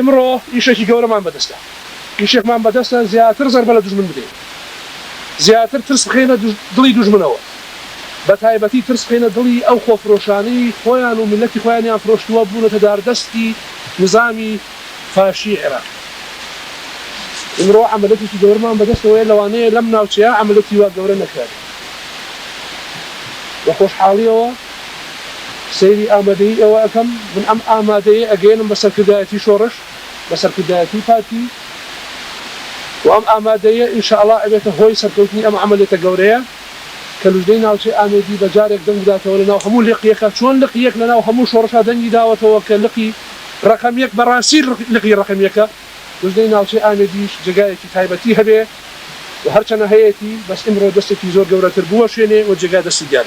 امرو يشكي جورا ما بدسته يشك ما بدسته زياتر زرب له دجمن بدين زياتر ترس خينا دلي دجمنوا بتايبتي ترس خينا دلي او خوف روشاني خويان وملتي خويان افروشتوا بونه تدار دستي نظامي فاشي عراق امرو عملتي في جورا ما بدسته وين لوانيه لم ناوتيا عملتي وا جورا نكاد وخوش حاليوا سيري آمادي أواكم من آمادي أجين بسر كدايتي شورش بسر كدايتي فاتي آمادي إن شاء الله أبيته هوي سرتوتني عملية جورية كالوجدين أو شيء آمادي بجارك دم داته ولنا وهمو لقيك شون لقيك لنا وهمو شورش دنجي داوته وكلقي رقم يك براسيل لقي رقم يك وجدين أو شيء آمادي جايتي تايبتي هبه وهرشنا هيتي بس إمرو دستي زور جورة تربوة شيني وجاي دست الجار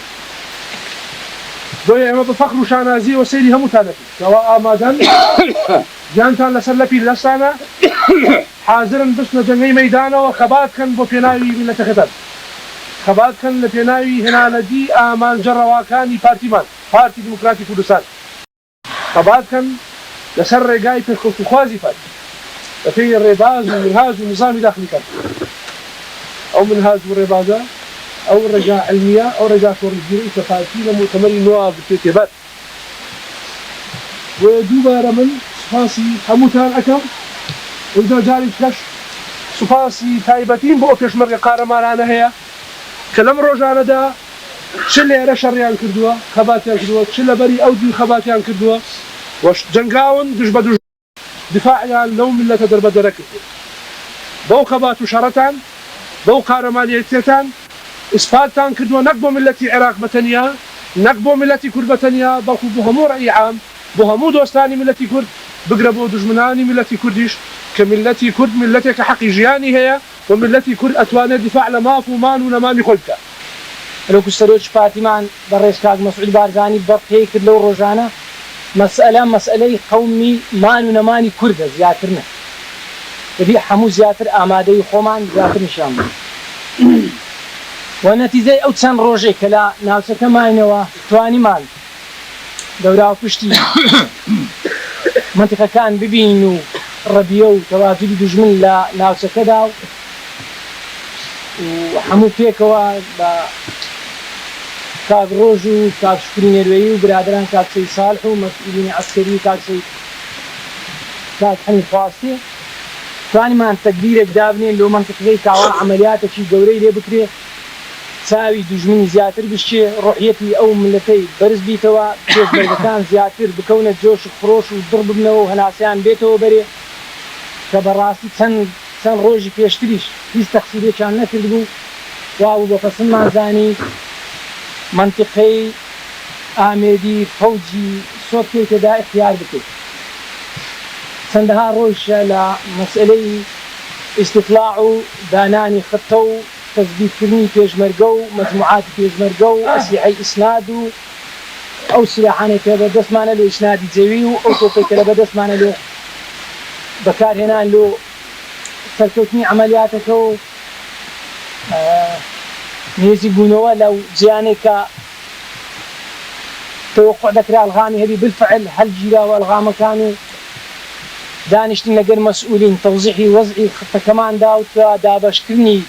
دوية أما بفخر وشانازي وسيري هم تانكي سواء آمادن جانتان لسلبي لسانا حاضرا بس نجني ميدانا وخبات كان بوبيناوي من تختر خبات كان لبيناوي هنا لدي آمان جرواكاني بارتي ديمقراطي كردستان خبات كان لسر رجاي في خوازي فات في الرباز والمنهاج والنظام داخلي كان أو منهاج والربازة أو رجاء علمية أو رجاء شورى الجيري تفاصيل مؤتمر النواب بالترتيبات ودوبا رمن سفاسي هموتان أكم وإذا جاري كش سفاسي تايبتين بأوكش مرة قارمانا هي كلام روجانا دا شلي أنا شريان كردوا خباتيان كردوا شلي بري أودي خباتيان كردوا وش جنگاون دج دفاعيان لو ملة درب دركت بو خبات وشرتان بو قارمانيتان إسفالتان كردوا نقبوا ملتي عراق بتنيا نقبوا ملتي كرد بتنيا باكو بهمو رأي عام بهمو دوستاني ملتي كرد بقربوا دجمناني ملتي كرديش كملتي كرد ملتي كحق جياني هي وملتي كرد أتواني دفاع لماف ومان ونمامي خلقه لو كستروج فاتمان برئيس كاغ مسعود بارزاني بطهي كدلو روجانا مسألة قومي مان ونماني كرد زياترنا ودي حمو زياتر آمادي خومان زياتر نشام ونتيجة أو تسان روجي كلا ناوسة كماينوا تواني مان دورا وفشتي منطقة كان ببينو ربيو تواجد دجمن لا ناوسة كداو وحمو فيكوا كاغ روجو كاغ شكرين الويو برادران كاغ سي صالحو مسؤولين عسكري كاغ حني فاستي تواني مان تقديرك دابنين لو منطقة كاوا عملياتك شي دوري لي بكري ساوي دجمني زياتر بشي روحيتي او ملتي برز بيتوا بيز برغتان زياتر بكونة جوش خروش وضرب بنو هناسيان بيتوا بري كبراسي سن روجي بيشتريش هيس تقصيري كان نكردو واو بفصل مازاني منطقي آمدي فوجي صوتي كدا اختيار بكي سندها روش لمسألة استطلاعو داناني خطو تثبيت كرني بيجمرقو مجموعات بيجمرقو أسلحة إسنادو أو سلاحاني كبدس معنا له إسنادي زويو أو توقي كبدس معنا له بكار هنا له سركوتني عملياتكو نيزي بونوا لو جيانيكا توقع ذكر الغامي هذه بالفعل هل جيرا والغام كانوا دانشتنا غير مسؤولين توزيعي وضعي خطة كمان دابشتني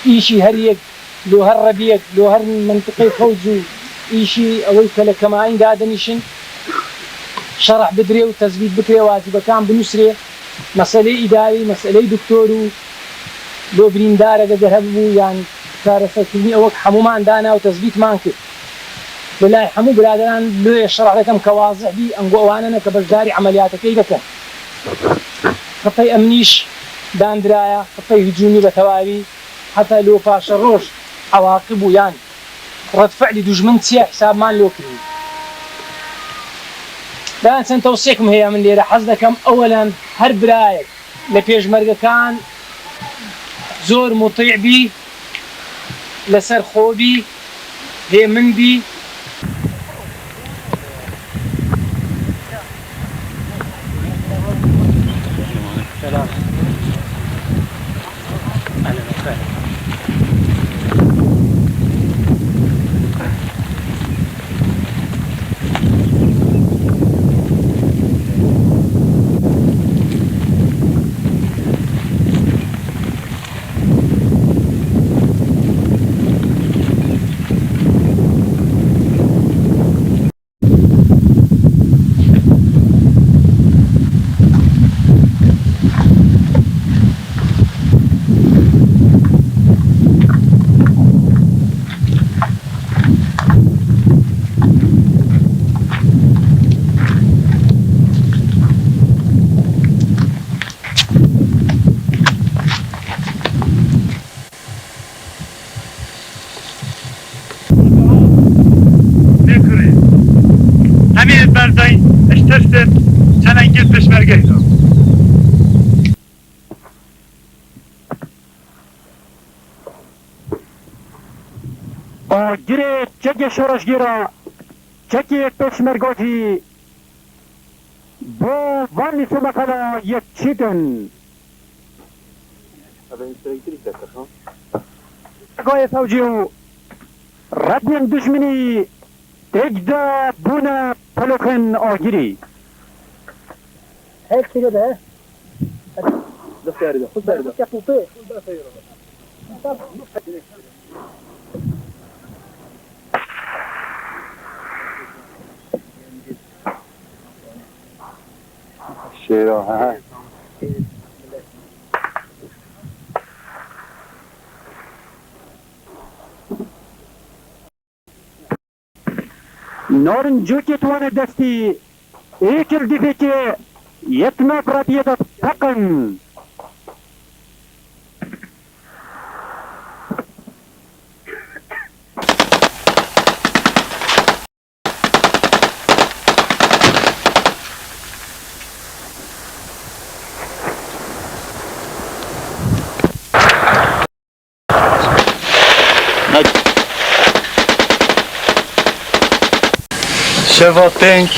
إيشي هريك لو هالربيك لو هالمنطقة فوزو إيشي أول كلا كماين دادنيشن شرح بدري وتثبيت بكري واجب كان بنسري مسألة إداري مسألة دكتورو لو بريندارة ذهبوا يعني كارثة كلني أوك حمومان دانا وتثبيت مانك بالله حمو برادران لو يشرح لكم كواضح دي أنقوانا كبزداري عملياتك إيه لكم خطي أمنيش دان درايا خطي هجومي بتواري حتى لو فاش الروش عواقبه يعني رد فعل دجمن تسيح حساب مان لو كريم دان سن توصيكم هي من ليرة حزدكم أولا هرب رايك لبيج مرقة كان زور مطيع بي لسر خوبي هي من بي سلام أهلا وسهلا آگیره چک شورشگیرا چکی پشمرگاتی با وانی سمکلا یک چیدن گای فوجیو ردین دشمنی تجدا بونا پلوکن آگیری هيك كده ده ده فارده خد فارده يا طوطي شیرا ها نارن جوکی توانه دستی ایکل دیفه که یتنا پراتیه تقن شبا پنج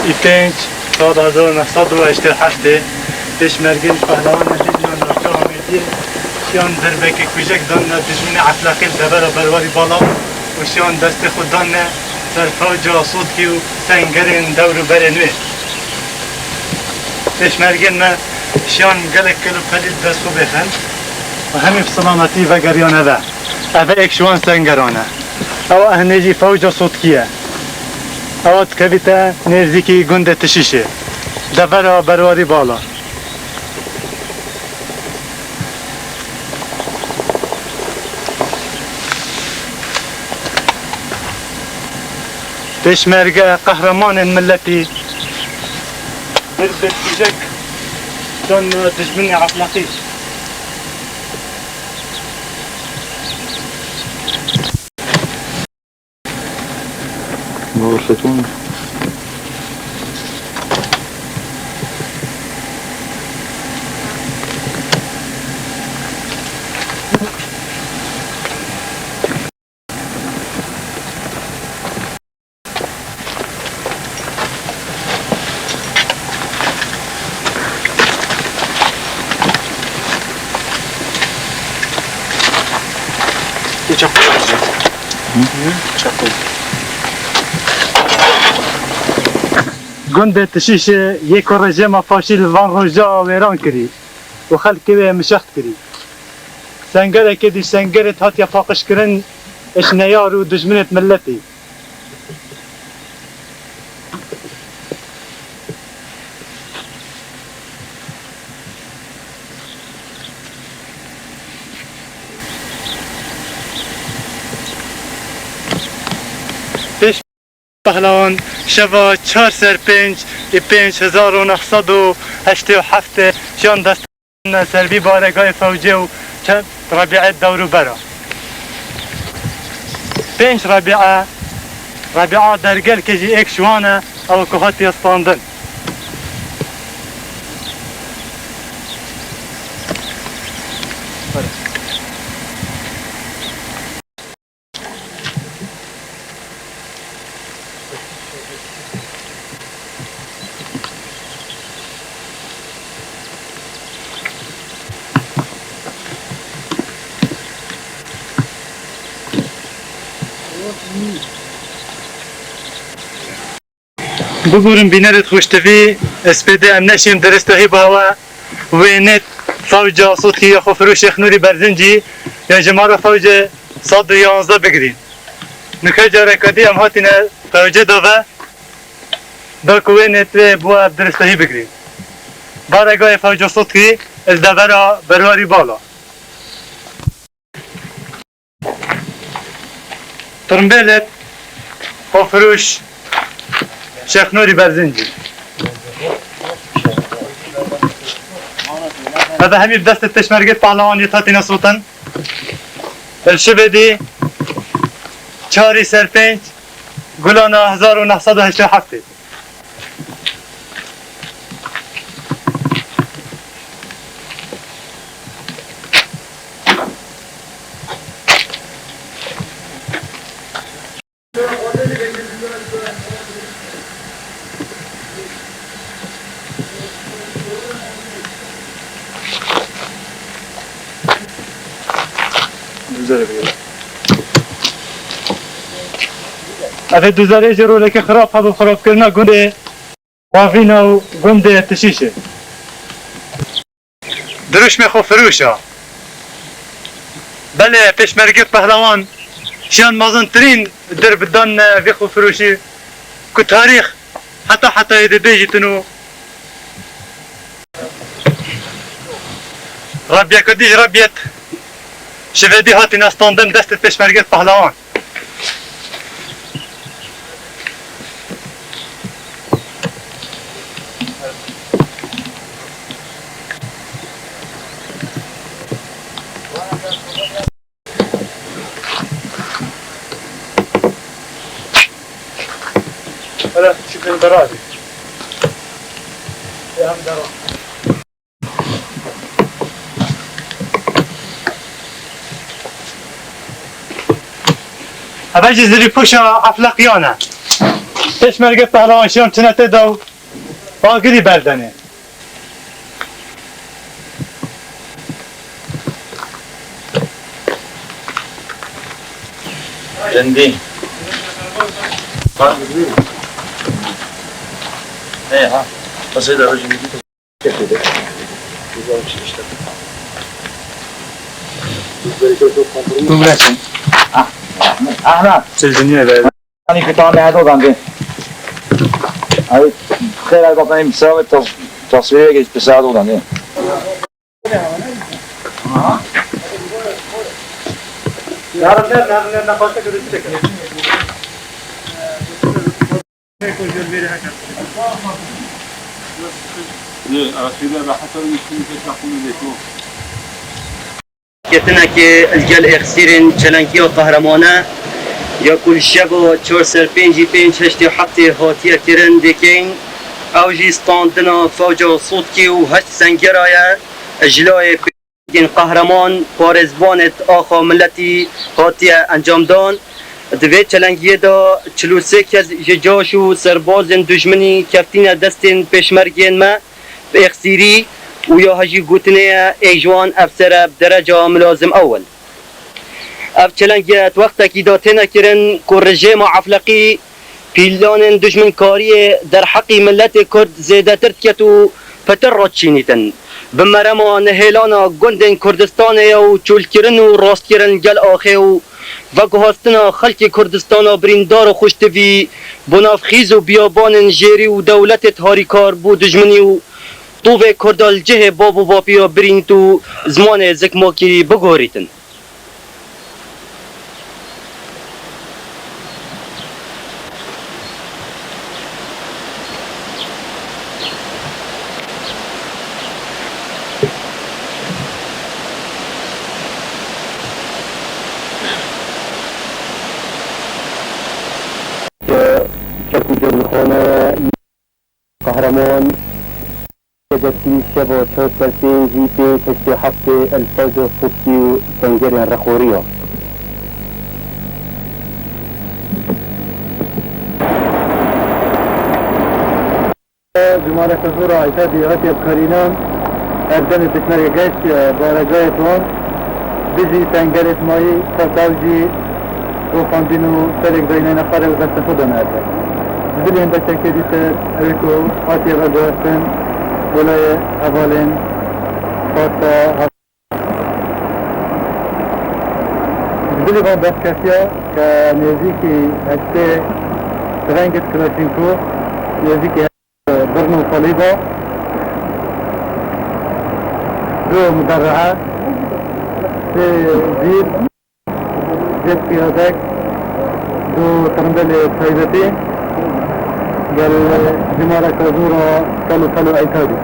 ای پنج سال 1987 پشمرگین پهلوان لیبیان رفته آمیدی شیان دربک کجک دان دشمن عفلاقی دبر برواری بالا و شیان دست خود دان در فوج آسود و سنگرین دور برنوی پشمرگین ما شیان گلک کلو پلید دستو بخن و همین سلامتی و گریانه ده اوه ایک شوان سنگرانه او اهنجی فوج صوتکیه او تکویتا نزدیکی گنده تشیشه دبر برواری بالا پشمرگه قهرمان ملتی دربت کجک دون دشمن عفلاقی غرفتون گنده تشیشه یک رژیم فاشیل وان روژا ویران کری و خلق که مشخت کری سنگره که دی سنگرت هات یا فاقش کرن اش نیار و دجمنت ملتی پیش پهلوان شبا 4 سر 5 5987 شان دست سربی بارگاه فوجی و ربیعه دورو برا 5 ربیعه درگل کجی ایک شوانه او کهاتی استاندن بگورم بینرت خوشتوی اسپیده ام نشیم درستهی باوا و نت فوج صوتی یا خفرو شیخ نوری برزنجی یا جمار فوج 111 بگیرین نکه جارکادی ام هاتینه فوج دوه دا کوه نت بوا درستهی بگیرین بارگاه فوج صوتی از دورا برواری بالا ترمبیلت خفروش شیخ نوری برزنجی هذا همي بدست التشمرقت پهلوان يتاتينا صوتا الشبدي 4 سر 5 قلنا 1987 دوزاره بگیر اوه دوزاره جرو لکه خراب هبو خراب کرنا گنده وافینا و گنده تشیشه دروش میخو فروشا بله پیشمرگی پهلوان شان مازن ترین در بدن ویخو فروشی که تاریخ حتی یده بیجتنو ربیه کدیج ربیت شویدی هاتی نستاندن دست پیشمرگی پهلوان ولا شوف البرادي يا عم درا هبجي زري بوشا افلاقيانا پیشمرگی پهلوان شان تنته دو آگری بردنه جندي ايه ها بس هذا الرجل جديد كيف كده يبغى يمشي يشتغل بگرچن احمد سلجنیه بله انا كنت عم هذا عندي هاي خير هاي بطني مساوي تصوير جيت بساعده عندي كتنا كي الجل اخسيرن چلنكي قهرمانه يا كل شب و 4 سر 5 5 8 حتى هاتيه كرن دكين او جي ستاندنا فوجا صوتكي و هشت سنگرايا اجلاي بين قهرمان پارزبانت آخا ملتي هاتيه انجام دان دوی چلنگیه دا 43 کز جاش و سربازن دشمنی کفتین دستین پیشمرگین ما به اخسیری و یا هجی گوتنه ایجوان افسر بدرجه ملازم اول اف چلنگیت وقتا کی داتنا کرن که رژیم عفلقی پیلان دشمن کاری در حق ملت کرد زیده ترد و پتر را چینیتن بمرما نهیلانا گندن کردستان و چول کرن و راست کرن گل آخه و گهاستنا خلق کردستان بریندار و خوشتوی بنافخیز و بیابان جیری و دولت هاریکار بو دجمنی و طوف کردال جه بابو باپیا برین تو زمان زکماکی بگوریتن قهرمان دستي شبو توصل في جي بي تشتي حتى الفوز الصوتي تنجري الرخورية بمارة كثورة عتابي غتي بكارينان أردن بشمر جيش بارجاية وان بيجي تنجري ماي تساوجي وخاندينو سرق بين نفر وزستفودن هذا دل هنده شكل سر اوكو آتي غدوستن ولاية أولين خاصة دل غان بس كسيا كنيزيكي هشته رنگت كلاشينكو نيزيكي برنو صليبة دو مدرعة زير جيب في هذاك دو ترندل سيدتين قال جمارة كازورة كالو عتابي